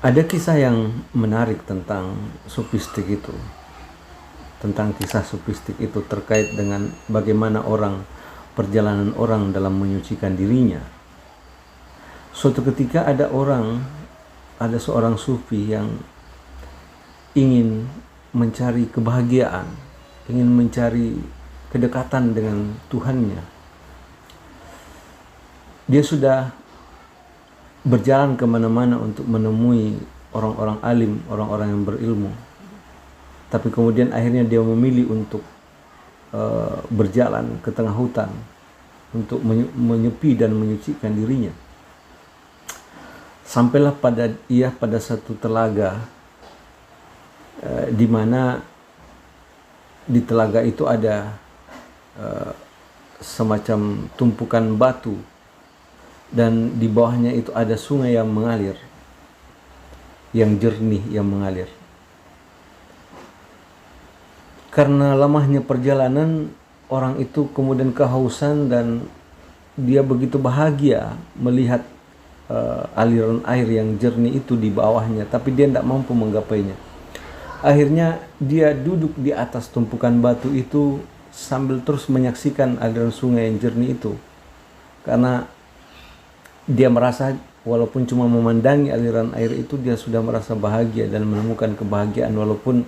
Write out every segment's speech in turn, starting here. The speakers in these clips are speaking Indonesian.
Ada kisah yang menarik tentang sufistik itu, tentang kisah sufistik itu terkait dengan bagaimana perjalanan orang dalam menyucikan dirinya. Suatu ketika ada seorang sufi yang ingin mencari kebahagiaan, ingin mencari kedekatan dengan Tuhannya. Dia sudah berjalan kemana-mana untuk menemui orang-orang alim, orang-orang yang berilmu. Tapi kemudian akhirnya dia memilih untuk berjalan ke tengah hutan untuk menyepi dan menyucikan dirinya. Sampailah pada satu telaga di mana di telaga itu ada semacam tumpukan batu, dan di bawahnya itu ada sungai yang mengalir, yang jernih, yang mengalir. Karena lamanya perjalanan, orang itu kemudian kehausan dan dia begitu bahagia melihat aliran air yang jernih itu di bawahnya, tapi dia tidak mampu menggapainya. Akhirnya dia duduk di atas tumpukan batu itu sambil terus menyaksikan aliran sungai yang jernih itu, karena dia merasa walaupun cuma memandangi aliran air itu, dia sudah merasa bahagia dan menemukan kebahagiaan, walaupun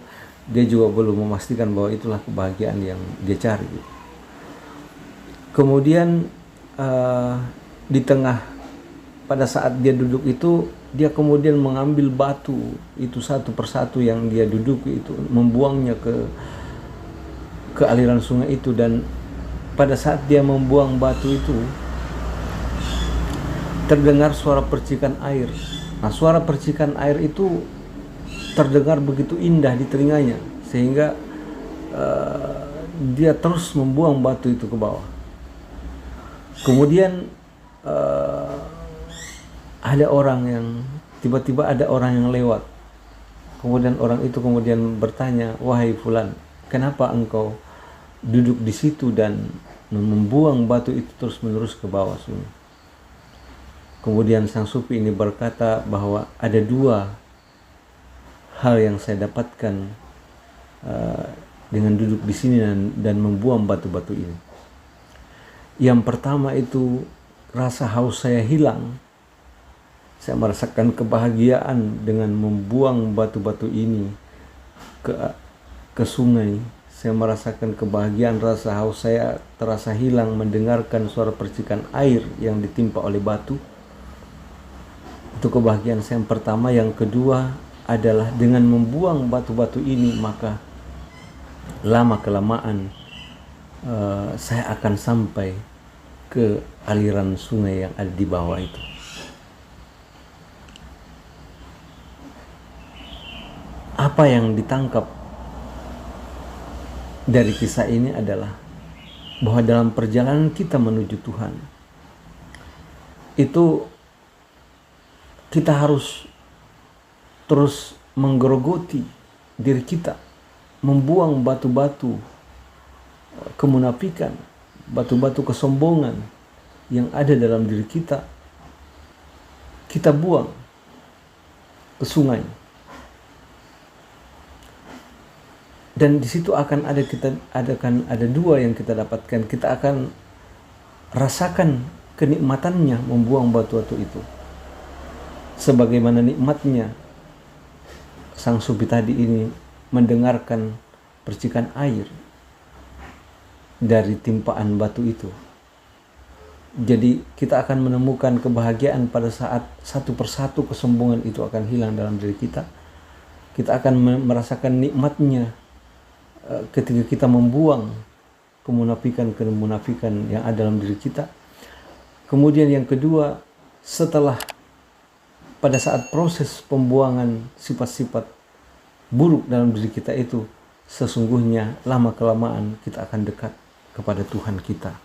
dia juga belum memastikan bahwa itulah kebahagiaan yang dia cari. Kemudian di tengah, pada saat dia duduk itu, dia kemudian mengambil batu itu satu persatu yang dia duduki itu, membuangnya ke aliran sungai itu. Dan pada saat dia membuang batu itu, terdengar suara percikan air. Nah, suara percikan air itu terdengar begitu indah di telinganya, sehingga dia terus membuang batu itu ke bawah. Kemudian tiba-tiba ada orang yang lewat. Kemudian orang itu kemudian bertanya, "Wahai fulan, kenapa engkau duduk di situ dan membuang batu itu terus-menerus ke bawah sungai?" Kemudian sang sufi ini berkata bahwa ada dua hal yang saya dapatkan dengan duduk di sini dan membuang batu-batu ini. Yang pertama itu, rasa haus saya hilang. Saya merasakan kebahagiaan dengan membuang batu-batu ini ke sungai. Saya merasakan kebahagiaan, rasa haus saya terasa hilang mendengarkan suara percikan air yang ditimpa oleh batu. Itu kebahagiaan saya yang pertama. Yang kedua adalah dengan membuang batu-batu ini, maka lama-kelamaan saya akan sampai ke aliran sungai yang ada di bawah itu. Apa yang ditangkap dari kisah ini adalah bahwa dalam perjalanan kita menuju Tuhan itu, kita harus terus menggerogoti diri kita, membuang batu-batu kemunafikan, batu-batu kesombongan yang ada dalam diri kita. Kita buang ke sungai. Dan di situ akan ada dua yang kita dapatkan. Kita akan rasakan kenikmatannya membuang batu-batu itu, sebagaimana nikmatnya sang sufi tadi ini mendengarkan percikan air dari timpaan batu itu. Jadi kita akan menemukan kebahagiaan pada saat satu persatu kesombongan itu akan hilang dalam diri kita. Kita akan merasakan nikmatnya ketika kita membuang kemunafikan yang ada dalam diri kita. Kemudian yang kedua, setelah pada saat proses pembuangan sifat-sifat buruk dalam diri kita itu, sesungguhnya lama-kelamaan kita akan dekat kepada Tuhan kita.